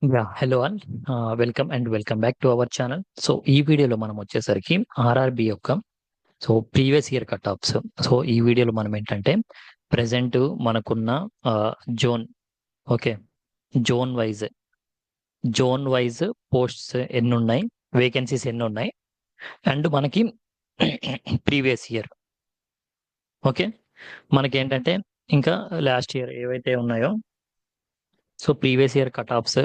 Hello all. Welcome back to our channel. So ఈ వీడియోలో మనం వచ్చేసరికి ఆర్ఆర్బి యొక్క ప్రీవియస్ ఇయర్ కట్ ఆఫ్స్. ఈ వీడియోలో మనం ఏంటంటే ప్రెసెంట్ మనకున్న zone, okay, zone wise zone wise posts ఎన్ని ఉన్నాయి, వేకెన్సీస్ ఎన్ని ఉన్నాయి, అండ్ మనకి ప్రీవియస్ ఇయర్, ఓకే, మనకి ఏంటంటే ఇంకా లాస్ట్ ఇయర్ ఏవైతే ఉన్నాయో ప్రీవియస్ ఇయర్ కట్ ఆఫ్స్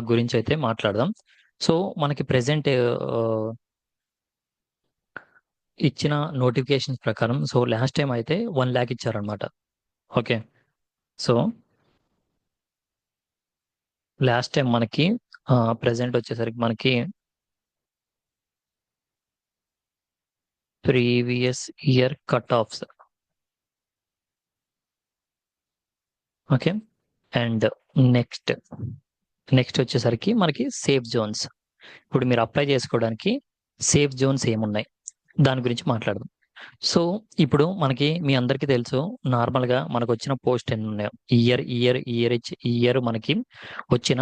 గురించి అయితే మాట్లాడదాం. సో మనకి ప్రెసెంట్ ఇచ్చిన నోటిఫికేషన్స్ ప్రకారం లాస్ట్ టైం అయితే 1 lakh ఇచ్చారనమాట. ఓకే, సో లాస్ట్ టైం మనకి ప్రెసెంట్ వచ్చేసరికి మనకి previous year cut offs, okay, and next next వచ్చేసరికి మనకి సేఫ్ జోన్స్. ఇప్పుడు మీరు అప్లై చేసుకోవడానికి సేఫ్ జోన్స్ ఏమున్నాయి దాని గురించి మాట్లాడదాం. సో ఇప్పుడు మనకి మీ అందరికీ తెలుసు, నార్మల్గా మనకు వచ్చిన పోస్ట్ ఎన్ని ఉన్నాయో, ఈ ఇయర్ మనకి వచ్చిన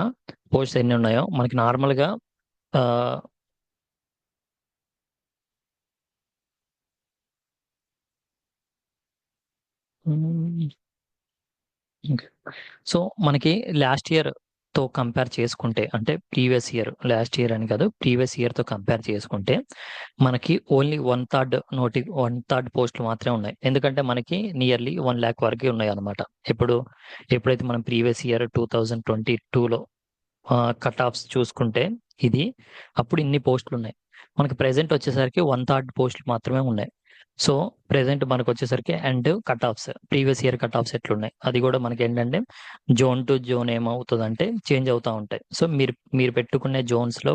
పోస్ట్ ఎన్ని ఉన్నాయో మనకి నార్మల్గా ఆ, మ్, ఇంకా. సో మనకి లాస్ట్ ఇయర్ తో కంపేర్ చేసుకుంటే, అంటే ప్రీవియస్ ఇయర్, లాస్ట్ ఇయర్ అని కాదు, ప్రీవియస్ ఇయర్ తో కంపేర్ చేసుకుంటే మనకి ఓన్లీ 1/3 పోస్టులు మాత్రమే ఉన్నాయి. ఎందుకంటే మనకి నియర్లీ 1 lakh వరకే ఉన్నాయి అనమాట. ఎప్పుడైతే మనం ప్రీవియస్ ఇయర్ 2022లో కట్ ఆఫ్స్ చూసుకుంటే ఇది, అప్పుడు ఇన్ని పోస్టులు ఉన్నాయి. మనకి ప్రెసెంట్ వచ్చేసరికి 1/3 పోస్టులు మాత్రమే ఉన్నాయి. సో ప్రెసెంట్ మనకు వచ్చేసరికి and cut offs, previous year cut offs ఎట్లున్నాయి అది కూడా మనకి ఏంటంటే జోన్ టు జోన్ ఏమవుతుందంటే చేంజ్ అవుతూ ఉంటాయి. సో మీరు మీరు పెట్టుకునే జోన్స్లో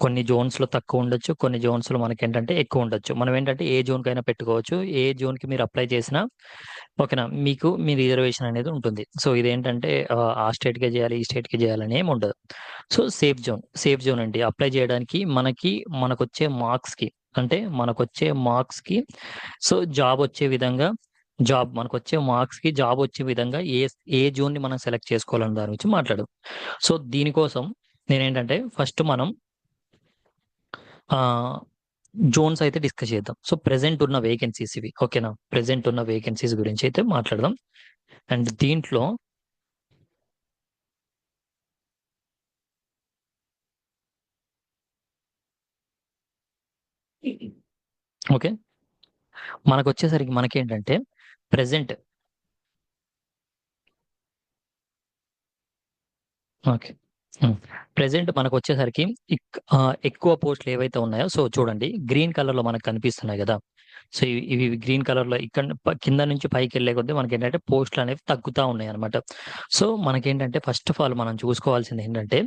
కొన్ని జోన్స్లో తక్కువ ఉండొచ్చు, కొన్ని జోన్స్లో మనకి ఏంటంటే ఎక్కువ ఉండొచ్చు. మనం ఏంటంటే ఏ జోన్కైనా పెట్టుకోవచ్చు, ఏ జోన్కి మీరు అప్లై చేసినా ఓకేనా, మీకు మీ రిజర్వేషన్ అనేది ఉంటుంది. సో ఇదేంటంటే ఆ స్టేట్కే చేయాలి, ఈ స్టేట్కి చేయాలని ఏమి ఉండదు. సో సేఫ్ జోన్ అండి అప్లై చేయడానికి మనకొచ్చే మార్క్స్కి, అంటే మనకొచ్చే మార్క్స్కి సో జాబ్ వచ్చే విధంగా, జాబ్ వచ్చే విధంగా ఏ జోన్ని మనం సెలెక్ట్ చేసుకోవాలని దాని గురించి మాట్లాడు. సో దీనికోసం నేనేంటంటే ఫస్ట్ మనం ఆ జోన్స్ అయితే డిస్కస్ చేద్దాం. సో ప్రెసెంట్ ఉన్న వేకెన్సీస్ ఇవి, ఓకేనా, ప్రెసెంట్ ఉన్న వేకెన్సీస్ గురించి అయితే మాట్లాడదాం. అండ్ దీంట్లో ఓకే, మనకు వచ్చేసరికి మనకేంటంటే ప్రెసెంట్, ఓకే, ప్రెసెంట్ మనకు వచ్చేసరికి ఎక్కువ పోస్టులు ఏవైతే ఉన్నాయో సో చూడండి, గ్రీన్ కలర్ లో మనకు కనిపిస్తున్నాయి కదా. సో ఇవి గ్రీన్ కలర్ లో ఇక్కడ కింద నుంచి పైకి వెళ్ళే కొద్దీ మనకి ఏంటంటే పోస్టులు అనేవి తగ్గుతూ ఉన్నాయి అనమాట. సో మనకేంటంటే ఫస్ట్ ఆఫ్ ఆల్ మనం చూసుకోవాల్సింది ఏంటంటే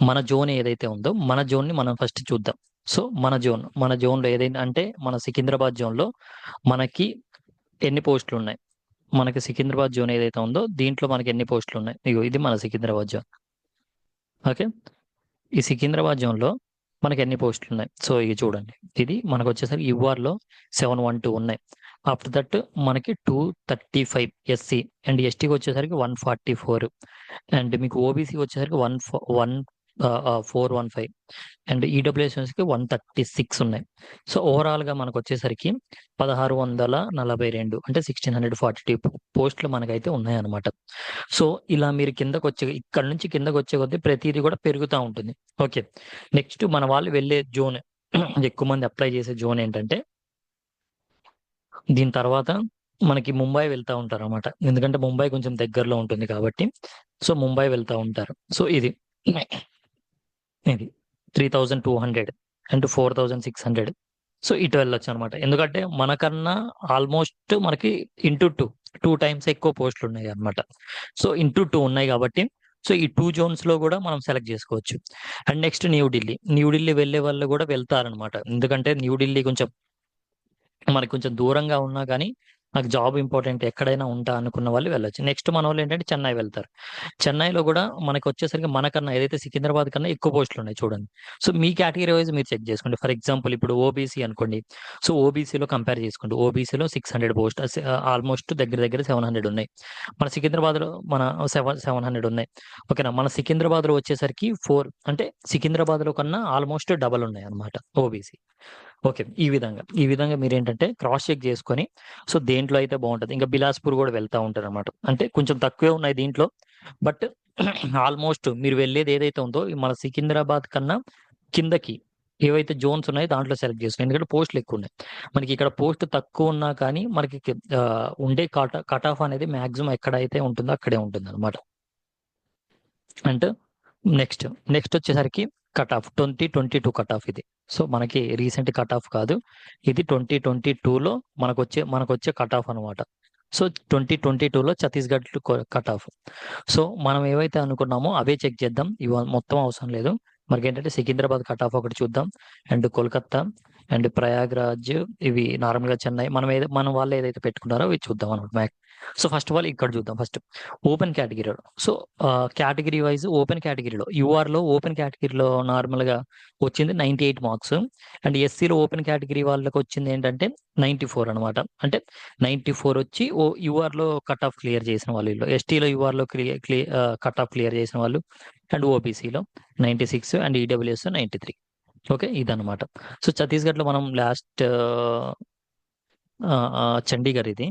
మన జోన్ ఏదైతే ఉందో మన జోన్ ని మనం ఫస్ట్ చూద్దాం. సో మన జోన్ లో ఏదైనా అంటే మన సికింద్రాబాద్ జోన్ లో మనకి ఎన్ని పోస్టులు ఉన్నాయి, మనకి సికింద్రాబాద్ జోన్ ఏదైతే ఉందో దీంట్లో మనకి ఎన్ని పోస్టులు ఉన్నాయి, ఇగో ఇది మన సికింద్రాబాద్ జోన్. ఓకే, ఈ సికింద్రాబాద్ జోన్లో మనకి ఎన్ని పోస్టులు ఉన్నాయి, సో ఇవి చూడండి. ఇది మనకు వచ్చేసరికి యుఆర్లో 712 ఉన్నాయి. ఆఫ్టర్ దట్ మనకి 235 ఎస్సీ, అండ్ ఎస్టీకి వచ్చేసరికి 144, అండ్ మీకు ఓబీసీ వచ్చేసరికి 415, అండ్ ఈడబ్ల్యూఎస్కి 136 ఉన్నాయి. సో ఓవరాల్గా మనకు వచ్చేసరికి 1642, అంటే 1642 పోస్టులు మనకైతే ఉన్నాయన్నమాట. సో ఇలా మీరు ఇక్కడ నుంచి కిందకు వచ్చే కొద్దీ ప్రతిదీ కూడా పెరుగుతూ ఉంటుంది. ఓకే, నెక్స్ట్ మన వాళ్ళు వెళ్ళే జోన్, ఎక్కువ మంది అప్లై చేసే జోన్ ఏంటంటే దీని తర్వాత మనకి ముంబై వెళ్తూ ఉంటారు అనమాట. ఎందుకంటే ముంబై కొంచెం దగ్గరలో ఉంటుంది కాబట్టి సో ముంబై వెళ్తూ ఉంటారు. సో ఇది 3200 అండ్ 4600. సో ఇటు వెళ్ళొచ్చు అనమాట. ఎందుకంటే మనకన్నా ఆల్మోస్ట్ మనకి టూ టైమ్స్ ఎక్కువ పోస్టులు ఉన్నాయి అనమాట. సో ఇంటూ 2 ఉన్నాయి కాబట్టి సో ఈ 2 జోన్స్ లో కూడా మనం సెలెక్ట్ చేసుకోవచ్చు. అండ్ నెక్స్ట్ న్యూఢిల్లీ వెళ్ళే వాళ్ళు కూడా వెళ్తారనమాట. ఎందుకంటే న్యూఢిల్లీ కొంచెం మనకి కొంచెం దూరంగా ఉన్నా కానీ నాకు జాబ్ ఇంపార్టెంట్, ఎక్కడైనా ఉంటా అనుకున్న వాళ్ళు వెళ్ళొచ్చు. నెక్స్ట్ మన వాళ్ళు ఏంటంటే చెన్నై వెళ్తారు. చెన్నైలో కూడా మనకు వచ్చేసరికి మనకన్నా ఏదైతే సికింద్రాబాద్ కన్నా ఎక్కువ పోస్టులు ఉన్నాయి చూడండి. సో మీ కేటగిరీ వైజ్ మీరు చెక్ చేసుకోండి. ఫర్ ఎగ్జాంపుల్ ఇప్పుడు ఓబీసీ అనుకోండి. సో ఓబీసీలో కంపేర్ చేసుకోండి. ఓబీసీలో 600 పోస్ట్, ఆల్మోస్ట్ దగ్గర దగ్గర 700 ఉన్నాయి. మన సికింద్రాబాద్లో మన 700 ఉన్నాయి. ఓకేనా. మన సికింద్రాబాద్లో వచ్చేసరికి 4, అంటే సికింద్రాబాద్లో కన్నా ఆల్మోస్ట్ డబల్ ఉన్నాయి అనమాట ఓబీసీ. ఓకే. ఈ విధంగా మీరేంటంటే క్రాస్ చెక్ చేసుకొని, సో దేంట్లో అయితే బాగుంటది. ఇంకా బిలాస్పూర్ కూడా వెళ్తా ఉంటారనమాట. అంటే కొంచెం తక్కువే ఉన్నాయి దీంట్లో. బట్ ఆల్మోస్ట్ మీరు వెళ్ళేది ఏదైతే ఉందో మన సికింద్రాబాద్ కన్నా కిందకి ఏవైతే జోన్స్ ఉన్నాయో దాంట్లో సెలెక్ట్ చేసుకోండి. ఎందుకంటే పోస్టులు ఎక్కువ ఉన్నాయి. మనకి ఇక్కడ పోస్ట్ తక్కువ ఉన్నా కానీ మనకి ఉండే కట్ ఆఫ్ అనేది మాక్సిమం ఎక్కడైతే ఉంటుందో అక్కడే ఉంటుంది అనమాట. అండ్ నెక్స్ట్ నెక్స్ట్ వచ్చేసరికి కట్ ఆఫ్ 2022 కట్ ఆఫ్ ఇది. సో మనకి రీసెంట్ కట్ ఆఫ్ కాదు, ఇది 2022లో మనకొచ్చే కట్ ఆఫ్ అనమాట. సో 2022లో ఛత్తీస్గఢ్ కట్ ఆఫ్. సో మనం ఏవైతే అనుకున్నామో అవే చెక్ చేద్దాం. ఇవి మొత్తం అవసరం లేదు. మనకేంటంటే సికింద్రాబాద్ కట్ ఆఫ్ ఒకటి చూద్దాం, అండ్ కోల్కత్తా అండ్ ప్రయాగ్రాజ్, ఇవి నార్మల్ గా చెన్నై మన వాళ్ళు ఏదైతే పెట్టుకున్నారో అవి చూద్దాం అనమాట. సో ఫస్ట్ ఆఫ్ ఆల్ ఇక్కడ చూద్దాం. ఫస్ట్ ఓపెన్ కేటగిరీలో. సో కేటగిరీ వైజ్ ఓపెన్ కేటగిరీలో యూఆర్లో ఓపెన్ కేటగిరీలో నార్మల్గా వచ్చింది 98 మార్క్స్. అండ్ ఎస్సీలో ఓపెన్ కేటగిరీ వాళ్ళకి వచ్చింది ఏంటంటే 94 అనమాట. అంటే 94 వచ్చి యూఆర్లో కట్ ఆఫ్ క్లియర్ చేసిన వాళ్ళు వీళ్ళు. ఎస్టీలో యూఆర్లో కట్ ఆఫ్ క్లియర్ చేసిన వాళ్ళు. అండ్ ఓబీసీలో 96 అండ్ ఈడబ్ల్యూఎస్ 93. ఓకే, ఇదనమాట. సో ఛత్తీస్గఢ్లో మనం లాస్ట్ చండీగఢ్ ఇది,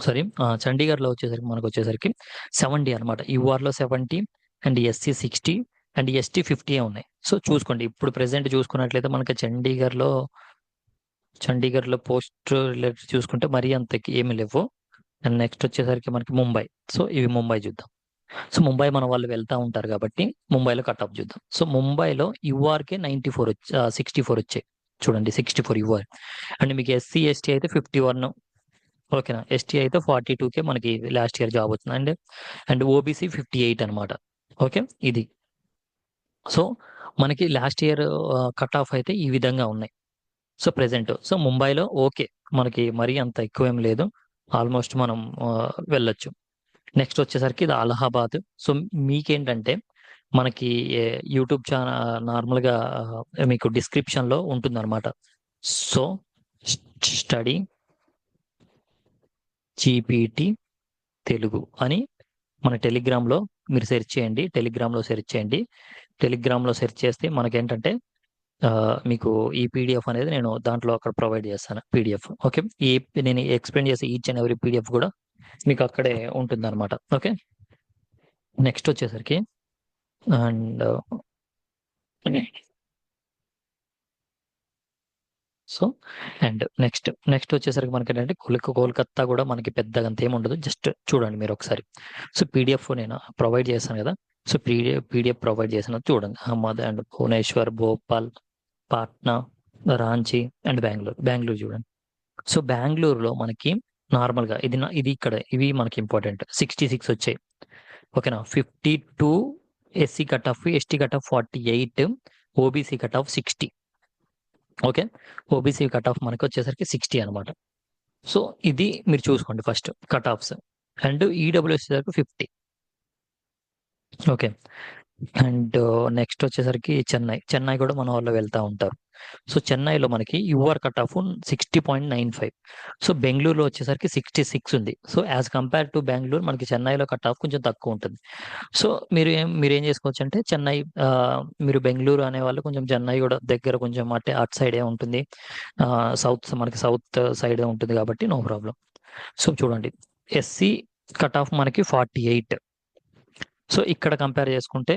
సారీ చండీగఢ్లో వచ్చేసరికి 70 అనమాట. యూఆర్లో 70 అండ్ ఎస్సీ 60 అండ్ ఎస్టీ 50 ఉన్నాయి. సో చూసుకోండి, ఇప్పుడు ప్రెసెంట్ చూసుకున్నట్లయితే మనకి చండీగఢ్లో పోస్ట్ రిలేటెడ్ చూసుకుంటే మరీ అంత ఏమి లేవు. అండ్ నెక్స్ట్ వచ్చేసరికి మనకి ముంబై. సో ఇవి ముంబై చూద్దాం. సో ముంబై మన వాళ్ళు వెళ్తా ఉంటారు కాబట్టి ముంబైలో కట్ ఆఫ్ చూద్దాం. సో ముంబైలో యూఆర్కే 94 64 వచ్చాయి చూడండి, 64 యూఆర్. అండ్ మీకు ఎస్సీ ఎస్టీ అయితే 51. ఓకేనా. ఎస్టీ అయితే 42కే మనకి లాస్ట్ ఇయర్ జాబ్ వచ్చింది. అండ్ ఓబీసీ 58 అనమాట. ఓకే, ఇది. సో మనకి లాస్ట్ ఇయర్ కట్ ఆఫ్ అయితే ఈ విధంగా ఉన్నాయి. సో ప్రెసెంట్ సో ముంబైలో ఓకే, మనకి మరీ అంత ఎక్కువ ఏం లేదు, ఆల్మోస్ట్ మనం వెళ్ళొచ్చు. నెక్స్ట్ వచ్చేసరికి ఇది అలహాబాద్. సో మీకేంటంటే మనకి యూట్యూబ్ ఛానల్ నార్మల్గా మీకు డిస్క్రిప్షన్లో ఉంటుందన్నమాట. సో స్టడీ జీపీటీ తెలుగు అని మన టెలిగ్రామ్లో మీరు సెర్చ్ చేయండి. టెలిగ్రామ్లో సెర్చ్ చేస్తే మనకేంటంటే మీకు ఈ పీడిఎఫ్ అనేది నేను దాంట్లో అక్కడ ప్రొవైడ్ చేస్తాను పీడిఎఫ్. ఓకే, నేను ఎక్స్ప్లెయిన్ చేసే ఈచ్ అండ్ ఎవ్రీ పీడిఎఫ్ కూడా మీకు అక్కడే ఉంటుంది అనమాట. ఓకే, నెక్స్ట్ వచ్చేసరికి అండ్ సో అండ్ నెక్స్ట్ వచ్చేసరికి మనకి ఏంటంటే కోల్కత్తా కూడా మనకి పెద్దగా అంత ఏమి ఉండదు. జస్ట్ చూడండి మీరు ఒకసారి. సో పీడిఎఫ్ నేను ప్రొవైడ్ చేస్తాను కదా. సో పీడిఎఫ్ ప్రొవైడ్ చేసిన చూడండి. అహ్మద్ అండ్ భువనేశ్వర్, భోపాల్, పాట్నా, రాంచీ అండ్ బెంగళూరు చూడండి. సో బెంగళూరులో మనకి నార్మల్గా ఇది ఇక్కడ ఇవి మనకి ఇంపార్టెంట్ 66 వచ్చాయి. ఓకేనా. 52 SC cut of, ST cut off 48, OBC cut off 60. Okay, OBC cut off మనకి వచ్చేసరికి 60 అనమాట. సో ఇది మీరు చూసుకోండి first cut offs. And EWS వచ్చేసరికి 50. ఓకే, అండ్ నెక్స్ట్ వచ్చేసరికి చెన్నై కూడా మన వాళ్ళు వెళ్తూ ఉంటారు. సో చెన్నైలో మనకి యూఆర్ కట్ ఆఫ్ 60.95. సో బెంగళూరులో వచ్చేసరికి 66 ఉంది. So as compare to Bengaluru మనకి చెన్నైలో కట్ ఆఫ్ కొంచెం తక్కువ ఉంటుంది. సో మీరేం చేసుకోవచ్చు అంటే చెన్నై, మీరు బెంగళూరు అనే వాళ్ళు కొంచెం చెన్నై కూడా దగ్గర కొంచెం అటు సైడే ఉంటుంది. మనకి సౌత్ సైడే ఉంటుంది కాబట్టి నో ప్రాబ్లం. సో చూడండి, ఎస్సీ కట్ ఆఫ్ మనకి 48. సో ఇక్కడ కంపేర్ చేసుకుంటే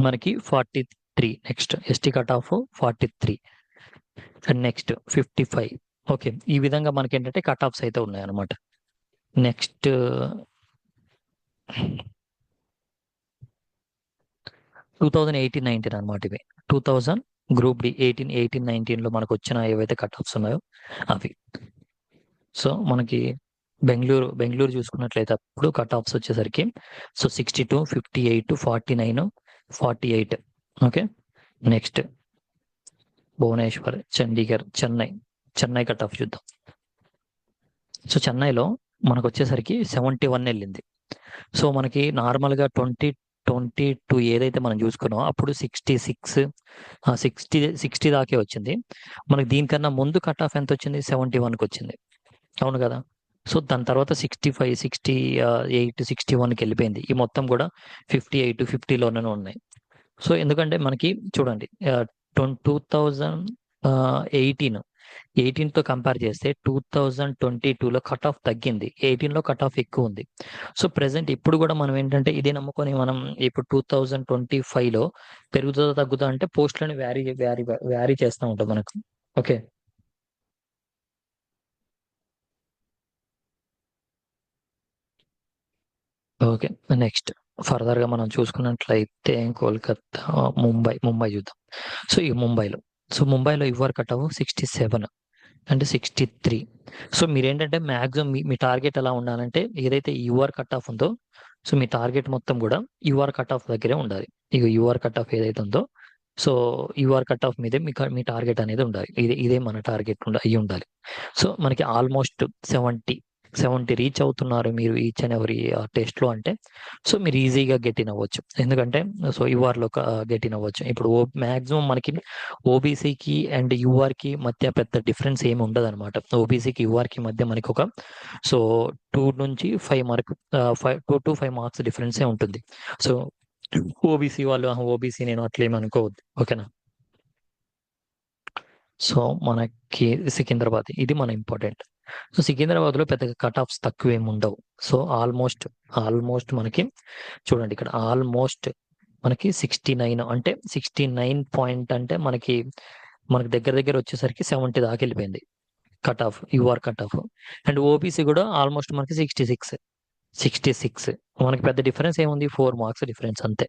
మనకి 43. Next ST cut off 43 and next 55. Okay, ఈ విధంగా మనకి ఏంటంటే కట్ ఆఫ్స్ అయితే ఉన్నాయి అనమాట. నెక్స్ట్ 2018-19 అనమాట. ఇవి 2000 గ్రూప్ డి 18-19లో మనకు వచ్చిన ఏవైతే కట్ ఆఫ్స్ ఉన్నాయో అవి. సో మనకి బెంగళూరు చూసుకున్నట్లయితే అప్పుడు కట్ ఆఫ్స్ వచ్చేసరికి so 62, 58, 49, 48. Okay, next Bhubaneswar, Chandigarh, Chennai cut off చూద్దాం. సో చెన్నైలో మనకు వచ్చేసరికి 71 వెళ్ళింది. సో మనకి నార్మల్గా 2022 ఏదైతే మనం చూసుకున్నామో అప్పుడు 66, 60 దాకే వచ్చింది. మనకి దీనికన్నా ముందు కట్ ఆఫ్ ఎంత వచ్చింది? 71కి వచ్చింది. అవును కదా. సో దాని తర్వాత 65, 68, 61కి వెళ్ళిపోయింది. ఈ మొత్తం కూడా 58, 50లోనే ఉన్నాయి. సో ఎందుకంటే మనకి చూడండి, 2018 తో కంపేర్ చేస్తే 2022లో కట్ ఆఫ్ తగ్గింది, 18లో కట్ ఆఫ్ ఎక్కువ ఉంది. సో ప్రెసెంట్ ఇప్పుడు కూడా మనం ఏంటంటే ఇదే నమ్ముకొని మనం ఇప్పుడు 2025లో పెరుగుతుందా తగ్గుతా అంటే పోస్టులను వ్యారీ చేస్తూ ఉంటాం మనకు. ఓకే. ఓకే. నెక్స్ట్ ఫర్దర్ గా మనం చూసుకున్నట్లయితే కోల్కతా, ముంబై చూద్దాం. సో ఈ ముంబైలో ఇవ్వరు కట్ ఆఫ్ 67 అంటే 63. సో మీరేంటంటే మాక్సిమం మీ టార్గెట్ ఎలా ఉండాలంటే ఏదైతే యూఆర్ కట్ ఆఫ్ ఉందో, సో మీ టార్గెట్ మొత్తం కూడా యూఆర్ కట్ ఆఫ్ దగ్గరే ఉండాలి. ఇక యూఆర్ కట్ ఆఫ్ ఏదైతే ఉందో, సో యూఆర్ కట్ ఆఫ్ మీదే మీ టార్గెట్ అనేది ఉండాలి. ఇదే మన టార్గెట్ అయ్యి ఉండాలి. సో మనకి ఆల్మోస్ట్ 70 రీచ్ అవుతున్నారు మీరు ఈచ్ అండ్ ఎవరీ టెస్ట్ లో అంటే, సో మీరు ఈజీగా గెట్ ఇన్ అవ్వచ్చు. ఎందుకంటే సో యూఆర్ లో గెట్ ఇన్ అవ్వచ్చు. ఇప్పుడు మాక్సిమం మనకి ఓబీసీకి అండ్ యూఆర్ కి మధ్య పెద్ద డిఫరెన్స్ ఏమి ఉండదు అనమాట. ఓబీసీకి యూఆర్ కి మధ్య మనకి ఒక సో 2 నుంచి 5 మార్క్ 2 to 5 మార్క్స్ డిఫరెన్సే ఉంటుంది. సో ఓబీసీ వాళ్ళు ఓబీసీ నేను అట్లేమి అనుకోవద్దు. ఓకేనా. సో మనకి సికింద్రాబాద్ ఇది మన ఇంపార్టెంట్. సో సికింద్రాబాద్ లో పెద్దగా కట్ ఆఫ్స్ తక్కువ ఏమి ఉండవు. సో ఆల్మోస్ట్ మనకి చూడండి ఇక్కడ ఆల్మోస్ట్ మనకి 69 అంటే 69 పాయింట్ అంటే మనకి దగ్గర దగ్గర వచ్చేసరికి 70 దాకా వెళ్ళిపోయింది cut off, UR cut off. And OBC కూడా ఆల్మోస్ట్ మనకి 66 మనకి పెద్ద డిఫరెన్స్ ఏముంది? 4 మార్క్స్ డిఫరెన్స్ అంతే.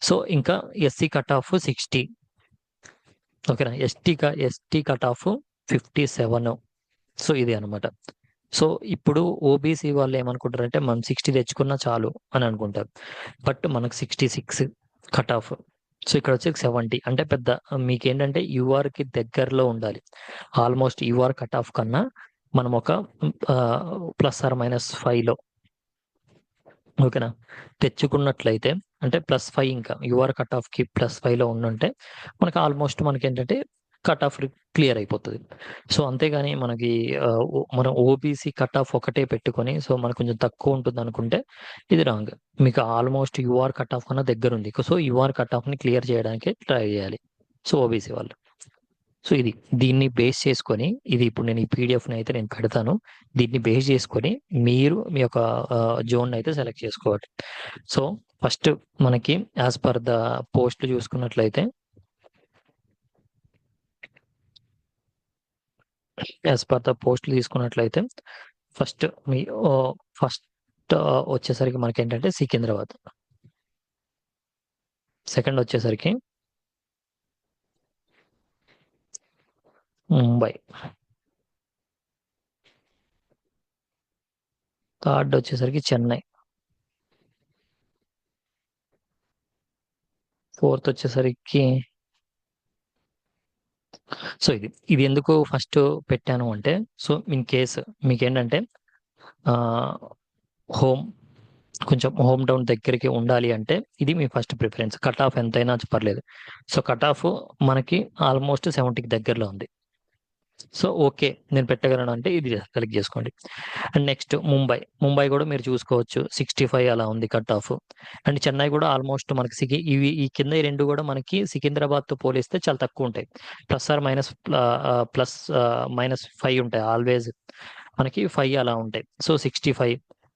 సో ఇంకా ఎస్సీ కట్ ఆఫ్ 60. ఓకేనా. ST cut off 57. సో ఇది అనమాట. సో ఇప్పుడు ఓబీసీ వాళ్ళు ఏమనుకుంటారంటే మనం 60 తెచ్చుకున్నా చాలు అని అనుకుంటారు. బట్ మనకు 66 కట్ ఆఫ్. సో ఇక్కడ వచ్చి 70 అంటే పెద్ద మీకేంటంటే యూఆర్ కి దగ్గరలో ఉండాలి. ఆల్మోస్ట్ యూఆర్ కట్ ఆఫ్ కన్నా మనం ఒక +or -5లో ఓకేనా తెచ్చుకున్నట్లయితే, అంటే +5 ఇంకా యూఆర్ కట్ ఆఫ్ కి +5లో ఉండుంటే మనకి ఆల్మోస్ట్ మనకి ఏంటంటే కట్ ఆఫ్ క్లియర్ అయిపోతుంది. సో అంతేగాని మనకి మనం ఓబీసీ కట్ ఆఫ్ ఒకటే పెట్టుకొని సో మనకు కొంచెం తక్కువ ఉంటుంది అనుకుంటే ఇది రాంగ్. మీకు ఆల్మోస్ట్ యూఆర్ కట్ ఆఫ్ కన్నా దగ్గర ఉంది. సో యూఆర్ కట్ ఆఫ్ ని క్లియర్ చేయడానికి ట్రై చేయాలి. సో ఓబీసీ వాళ్ళు. సో దీన్ని బేస్ చేసుకొని ఇప్పుడు నేను ఈ పీడిఎఫ్ని అయితే నేను పెడతాను. దీన్ని బేస్ చేసుకొని మీరు మీ యొక్క జోన్ అయితే సెలెక్ట్ చేసుకోవాలి. సో ఫస్ట్ మనకి యాజ్ పర్ ద పోస్ట్లు చూసుకున్నట్లయితే, తీసుకున్నట్లయితే ఫస్ట్ మీ ఫస్ట్ వచ్చేసరికి మనకి ఏంటంటే సికింద్రాబాద్, సెకండ్ వచ్చేసరికి ముంబై, థర్డ్ వచ్చేసరికి చెన్నై, ఫోర్త్ వచ్చేసరికి సో ఇది ఎందుకు ఫస్ట్ పెట్టాను అంటే, సో ఇన్ కేస్ మీకేంటంటే హోమ్ కొంచెం హోమ్ టౌన్ దగ్గరికి ఉండాలి అంటే ఇది మీ ఫస్ట్ ప్రిఫరెన్స్. కట్ ఆఫ్ ఎంతైనా పర్లేదు. సో కట్ ఆఫ్ మనకి ఆల్మోస్ట్ 70కి దగ్గరలో ఉంది. సో ఓకే నేను పెట్టగలను అంటే ఇది సెలెక్ట్ చేసుకోండి. అండ్ నెక్స్ట్ ముంబై కూడా మీరు చూసుకోవచ్చు 65 అలా ఉంది కట్ ఆఫ్. అండ్ చెన్నై కూడా ఆల్మోస్ట్ మనకి ఈ కింద ఈ రెండు కూడా మనకి సికింద్రాబాద్ తో పోలిస్తే చాలా తక్కువ ఉంటాయి. +or -5 ఉంటాయి ఆల్వేస్. మనకి 5 అలా ఉంటాయి. సో 65,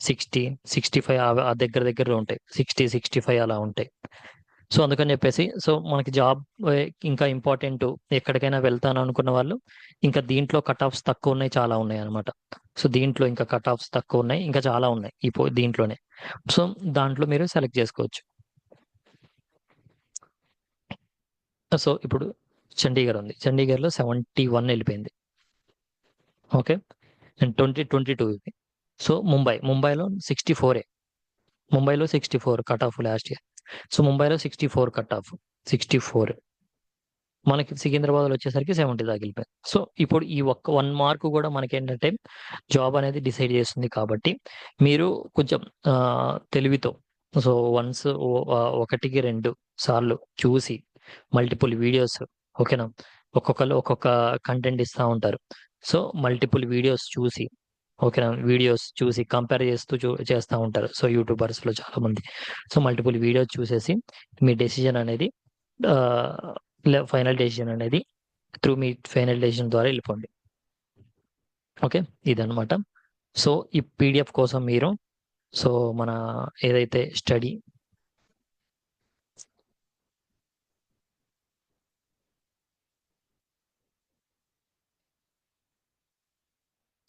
65 ఆ దగ్గర దగ్గరలో ఉంటాయి. 60, 65 అలా ఉంటాయి. సో అందుకని చెప్పేసి సో మనకి జాబ్ ఇంకా ఇంపార్టెంట్, ఎక్కడికైనా వెళ్తాను అనుకున్న వాళ్ళు ఇంకా దీంట్లో కట్ ఆఫ్స్ తక్కువ ఉన్నాయి, చాలా ఉన్నాయి అనమాట. సో దీంట్లో ఇంకా కట్ ఆఫ్స్ తక్కువ ఉన్నాయి, ఇంకా చాలా ఉన్నాయి దీంట్లోనే. సో దాంట్లో మీరు సెలెక్ట్ చేసుకోవచ్చు. సో ఇప్పుడు చండీగఢ్ ఉంది. చండీగఢ్లో 71 వెళ్ళిపోయింది. ఓకే. అండ్ 2022 ఇది. సో ముంబైలో 64. ముంబైలో 64 cut off last year. So ముంబైలో 64 కట్ ఆఫ్, 64. మనకి సికింద్రాబాద్‌లో వచ్చేసరికి 70 తగిలిపోయింది. సో, ఇప్పుడు ఈ ఒక్క 1 మార్క్ కూడా మనకేంటంటే జాబ్ అనేది డిసైడ్ చేస్తుంది కాబట్టి, మీరు కొంచెం తెలివితో సో, వన్స్ 1కి 2 సార్లు చూసి మల్టిపుల్ వీడియోస్ ఓకేనా? ఒక్కొక్కళ్ళు ఒక్కొక్క కంటెంట్ ఇస్తా ఉంటారు. సో, మల్టిపుల్ వీడియోస్ చూసి ఓకేనా? వీడియోస్ చూసి కంపేర్ చేస్తూ చేస్తా ఉంటారు. సో, యూట్యూబర్స్‌లో చాలామంది. సో, మల్టిపుల్ వీడియోస్ చూసేసి మీ డెసిషన్ అనేది ఆహ్, ఫైనల్ డెసిషన్ అనేది మీ ఫైనల్ డెసిషన్ ద్వారా ఎళ్ళిపోండి. ఓకే. ఇదనమాట. సో, ఈ పీడిఎఫ్ కోసం మీరు సో, మన ఏదైతే స్టడీ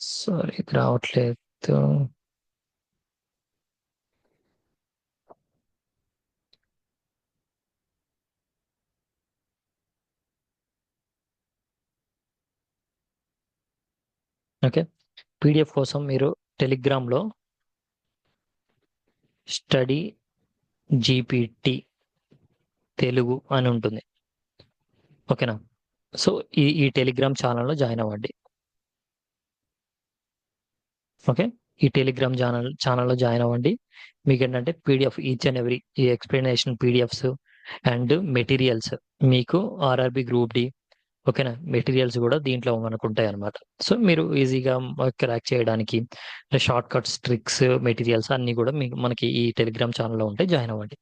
సారీ ఇది రావట్లేదు. ఓకే. పీడిఎఫ్ కోసం మీరు టెలిగ్రామ్‌లో స్టడీ జీపీటీ తెలుగు అని ఉంటుంది. ఓకేనా? సో, ఈ టెలిగ్రామ్ ఛానెల్‌లో జాయిన్ అవ్వండి. ఓకే. ఈ టెలిగ్రామ్ ఛానెల్‌లో జాయిన్ అవ్వండి. మీకేంటంటే పీడిఎఫ్ ఈచ్ అండ్ ఎవ్రీ ఈ ఎక్స్‌ప్లనేషన్ పీడిఎఫ్స్ అండ్ మెటీరియల్స్ మీకు ఆర్ఆర్‌బీ గ్రూప్ డి ఓకేనా? మెటీరియల్స్ గూడా దీంట్లో మనకుంటాయన్నమాట. సో, మీరు ఈజీగా క్రాక్ చేయడానికి షార్ట్ కట్స్, ట్రిక్స్, మెటీరియల్స్ అన్నీ గూడా మీకు మనకి ఈ టెలిగ్రామ్ ఛానెల్‌లో ఉంటాయి. జాయిన్ అవ్వండి.